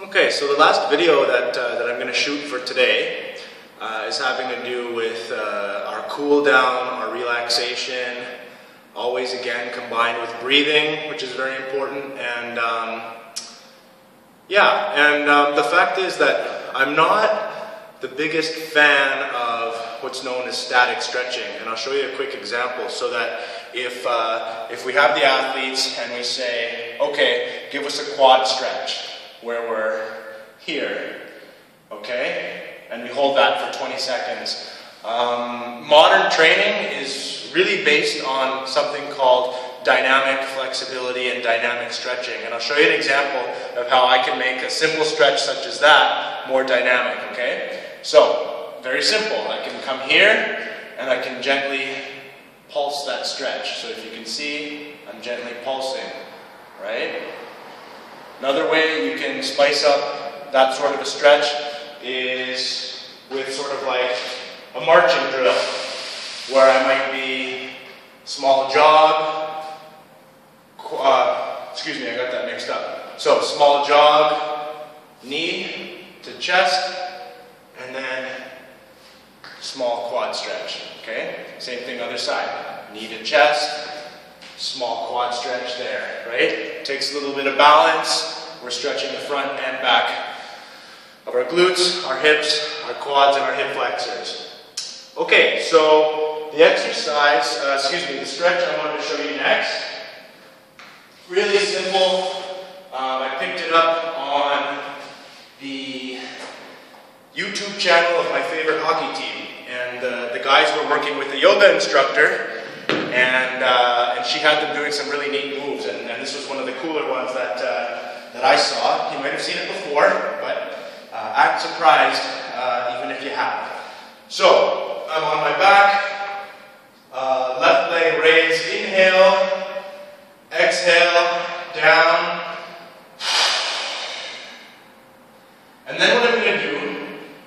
Okay, so the last video that I'm going to shoot for today is having to do with our cool down, our relaxation, always again combined with breathing, which is very important. And the fact is that I'm not the biggest fan of what's known as static stretching, and I'll show you a quick example so that if we have the athletes and we say, okay, give us a quad stretch where we're here, okay, and we hold that for 20 seconds. Modern training is really based on something called dynamic flexibility and dynamic stretching, and I'll show you an example of how I can make a simple stretch such as that more dynamic, okay? So, very simple. I can come here and I can gently pulse that stretch. So if you can see, I'm gently pulsing, right? Another way you can spice up that sort of a stretch is with sort of like a marching drill, where I might be small jog, I got that mixed up. So small jog, knee to chest, and then small quad stretch, okay? Same thing other side, knee to chest, small quad stretch there, right? Takes a little bit of balance. We're stretching the front and back of our glutes, our hips, our quads, and our hip flexors. Okay, so the exercise, the stretch I wanted to show you next, really simple. I picked it up on the YouTube channel of my favorite hockey team, and the guys were working with a yoga instructor, and she had them doing some really neat moves, and this was one of the cooler ones that I saw. You might have seen it before, but act surprised even if you have. So I'm on my back, left leg raised, inhale, exhale, down, and then what I'm going to do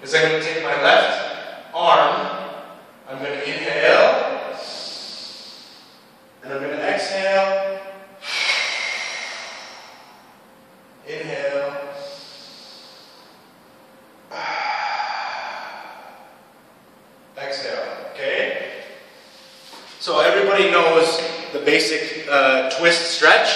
is I'm going to take my left arm, I'm going to inhale, and I'm going to exhale, inhale, exhale, okay? So everybody knows the basic twist stretch,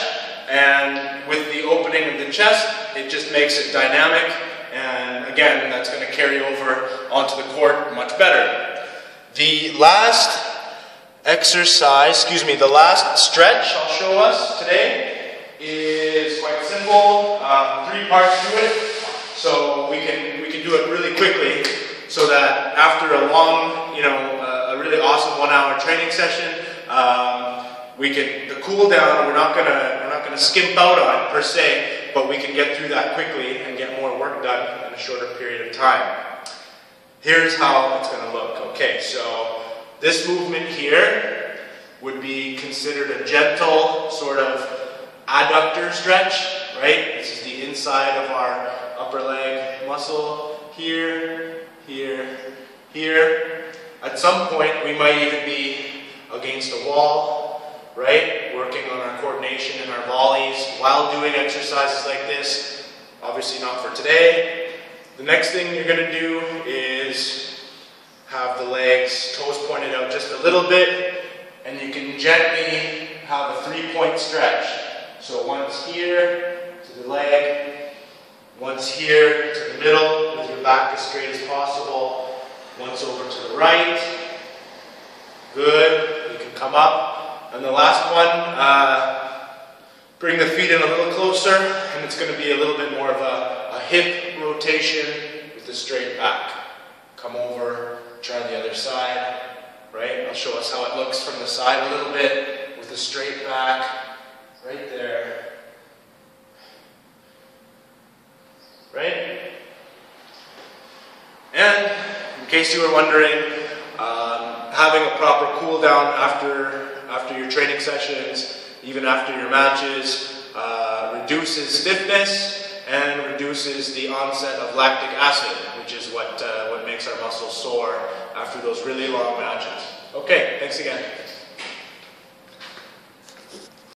and with the opening of the chest, it just makes it dynamic, and again, that's going to carry over onto the court much better. The last exercise, the last stretch I'll show us today is quite simple, 3 parts to it, so we can do it really quickly, so that after a long, a really awesome 1-hour training session, the cool down, we're not gonna skimp out on it per se, but we can get through that quickly and get more work done in a shorter period of time. Here's how it's gonna look. Okay, so this movement here would be considered a gentle sort of adductor stretch, right? This is the inside of our upper leg muscle, here, here, here. At some point, we might even be against a wall, right? Working on our coordination and our volleys while doing exercises like this. Obviously not for today. The next thing you're going to do is have the legs, toes pointed out just a little bit, and you can gently have a 3-point stretch. So once here to the leg, once here to the middle with your back as straight as possible, once over to the right. Good. You can come up. And the last one, bring the feet in a little closer, and it's going to be a little bit more of a hip rotation with the straight back. Come over, try the other side, right? I'll show us how it looks from the side a little bit with the straight back, right there. Right? And in case you were wondering, having a proper cool down after your training sessions, even after your matches, reduces stiffness and reduces the onset of lactic acid, which is what makes our muscles sore after those really long matches. Okay, thanks again.